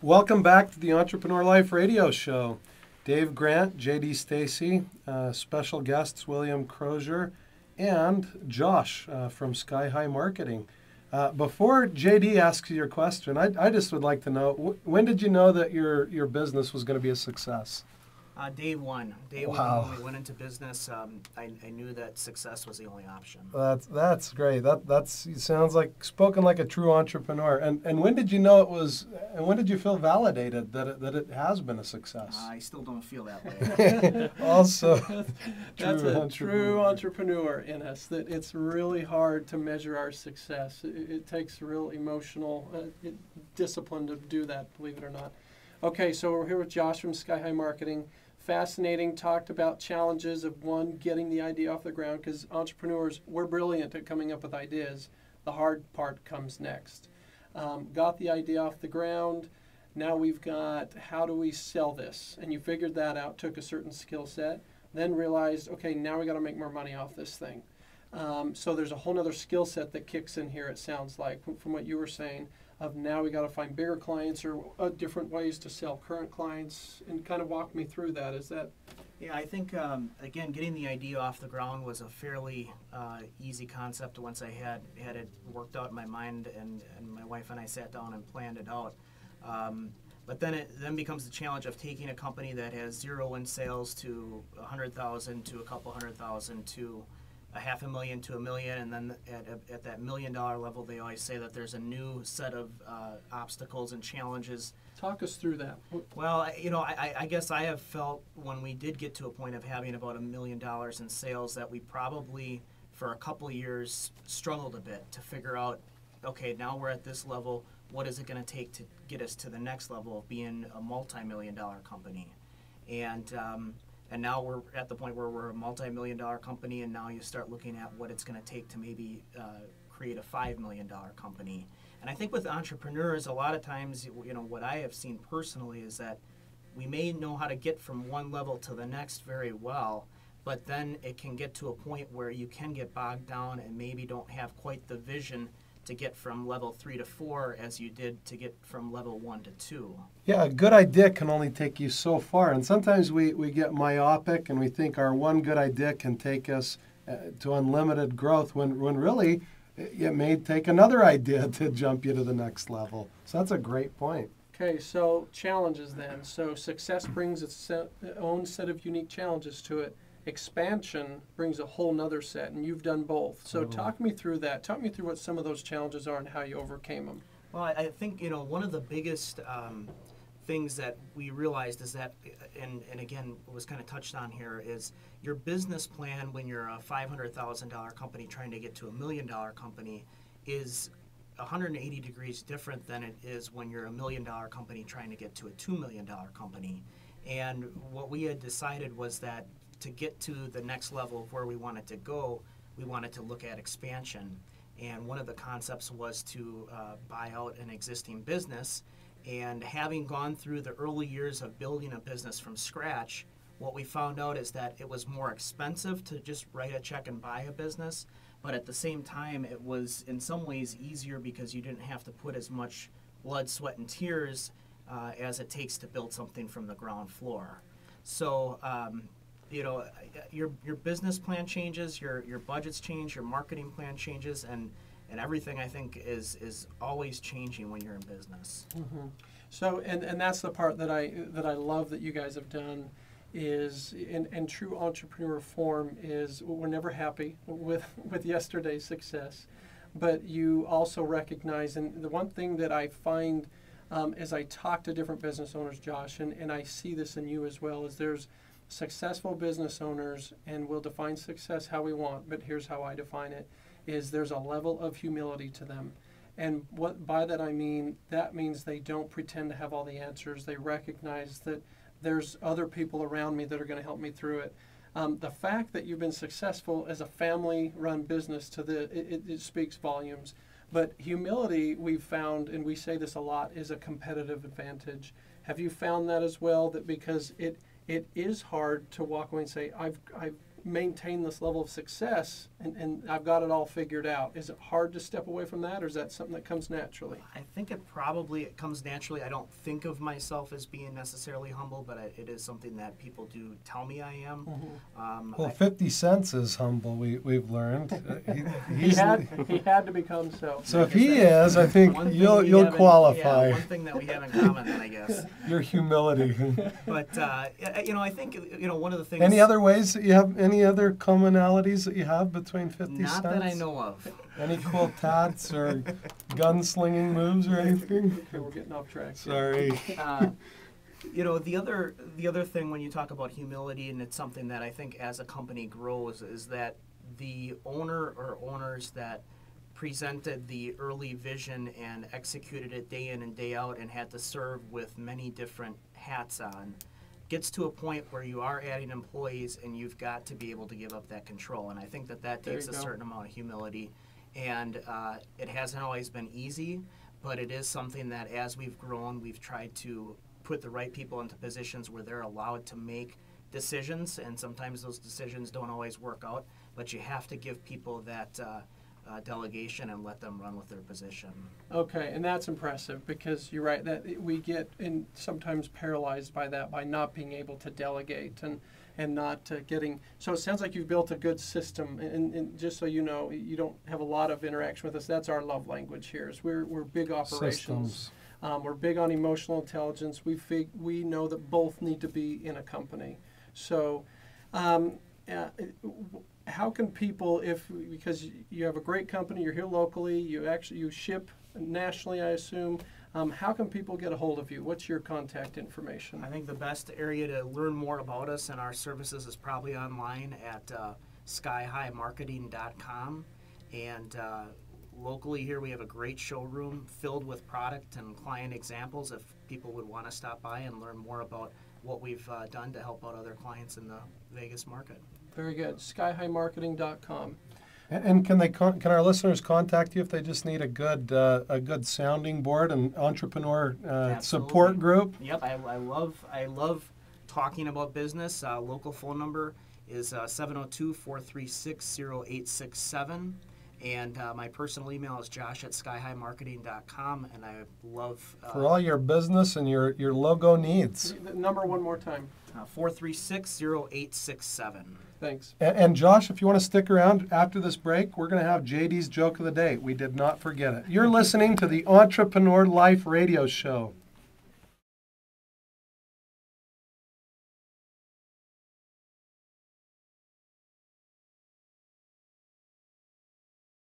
Welcome back to the Entrepreneur Life Radio Show. Dave Grant, JD Stacy, special guests William Crozier, and Josh from Sky High Marketing. Before JD asks you your question, I just would like to know, when did you know that your business was going to be a success? Day one. Wow. When we went into business, I knew that success was the only option. That's great. That's sounds like spoken like a true entrepreneur. And when did you know it was? And when did you feel validated that it has been a success? I still don't feel that way. Also, That's a true entrepreneur in us. That it's really hard to measure our success. It takes real emotional discipline to do that. Believe it or not. Okay, so we're here with Josh from Sky High Marketing. Fascinating, talked about challenges of one, getting the idea off the ground, because entrepreneurs, we're brilliant at coming up with ideas. The hard part comes next. Got the idea off the ground. Now we've got, how do we sell this? And you figured that out, took a certain skill set, then realized, okay, now we got to make more money off this thing. So there's a whole other skill set that kicks in here, it sounds like, from what you were saying, of now we got to find bigger clients or different ways to sell current clients, and kind of walk me through that. Is that? Yeah, I think, again, getting the idea off the ground was a fairly easy concept once I had it worked out in my mind, and my wife and I sat down and planned it out. But then it becomes the challenge of taking a company that has zero in sales to 100,000 to a couple 100,000 to a $500,000 to $1 million, and then at that $1 million level, they always say that there's a new set of obstacles and challenges. Talk us through that. Well, I guess I have felt when we did get to a point of having about $1 million in sales that we probably, for a couple of years, struggled a bit to figure out, okay, now we're at this level, what is it going to take to get us to the next level of being a multi-million-dollar company? And now we're at the point where we're a multi-million-dollar company, and now you start looking at what it's going to take to maybe create a $5 million company. And I think with entrepreneurs, a lot of times, what I have seen personally is that we may know how to get from one level to the next very well, but then it can get to a point where you can get bogged down and maybe don't have quite the vision to get from level 3 to 4 as you did to get from level 1 to 2. Yeah, a good idea can only take you so far. And sometimes we get myopic and we think our one good idea can take us to unlimited growth when really it may take another idea to jump you to the next level. So that's a great point. Okay, so challenges then. So success brings its own set of unique challenges to it. Expansion brings a whole nother set, and you've done both. So talk me through that. Talk me through what some of those challenges are and how you overcame them. Well, I think, one of the biggest things that we realized is that, and again, was kind of touched on here, is your business plan when you're a $500,000 company trying to get to $1 million company is 180 degrees different than it is when you're a $1 million company trying to get to a $2 million company. And what we had decided was that to get to the next level of where we wanted to go, we wanted to look at expansion. And one of the concepts was to buy out an existing business. And having gone through the early years of building a business from scratch, what we found out is that it was more expensive to just write a check and buy a business, but at the same time, it was in some ways easier because you didn't have to put as much blood, sweat, and tears as it takes to build something from the ground floor. So, your business plan changes, your budgets change, your marketing plan changes, and everything, I think, is always changing when you're in business. Mm-hmm. So, and that's the part that I love that you guys have done is, in true entrepreneur form, is we're never happy with yesterday's success, but you also recognize, and the one thing that I find as I talk to different business owners, Josh, and I see this in you as well, is there's successful business owners, and we'll define success how we want, but here's how I define it, is there's a level of humility to them. And what by that I mean, that means they don't pretend to have all the answers. They recognize that there's other people around me that are going to help me through it. The fact that you've been successful as a family-run business it speaks volumes. But humility, we've found, and we say this a lot, is a competitive advantage. Have you found that as well? That because it is hard to walk away and say, maintain this level of success and I've got it all figured out. Is it hard to step away from that, or is that something that comes naturally? I think it comes naturally. I don't think of myself as being necessarily humble, but it is something that people do tell me I am. Well, 50 Cent is humble, we've learned. He had to become so. So if he is, I think you'll qualify. Yeah, one thing that we have in common, then, I guess. Your humility. But, I think, one of the things... Any other ways that you have, any other commonalities that you have between 50 Cents? Not that I know of. Any cool tats or gunslinging moves or anything? Okay, we're getting off track. Sorry. The other thing when you talk about humility, and it's something that I think as a company grows, is that the owner or owners that presented the early vision and executed it day in and day out and had to serve with many different hats on, gets to a point where you are adding employees and you've got to be able to give up that control. And I think that takes a certain amount of humility. And it hasn't always been easy, but it is something that as we've grown, we've tried to put the right people into positions where they're allowed to make decisions. And sometimes those decisions don't always work out, but you have to give people that delegation and let them run with their position. Okay, and that's impressive, because you're right that we get sometimes paralyzed by that, by not being able to delegate and not getting. So it sounds like you've built a good system, and just so you know, you don't have a lot of interaction with us. That's our love language here. Is we're big operations. We're big on emotional intelligence. We know that both need to be in a company. So. How can people, because you have a great company, you're here locally, you ship nationally, I assume, how can people get a hold of you? What's your contact information? I think the best area to learn more about us and our services is probably online at skyhighmarketing.com. And locally here we have a great showroom filled with product and client examples if people would want to stop by and learn more about what we've done to help out other clients in the Vegas market. Very good. Skyhighmarketing.com. And can our listeners contact you if they just need a good sounding board and entrepreneur support group? Yep, I love talking about business. Local phone number is 702-436-0867. And my personal email is josh@skyhighmarketing.com, and I love... for all your business and your logo needs. The number one more time. 436-0867. Thanks. And Josh, if you want to stick around after this break, we're going to have JD's Joke of the Day. We did not forget it. You're listening to the Entrepreneur Life Radio Show.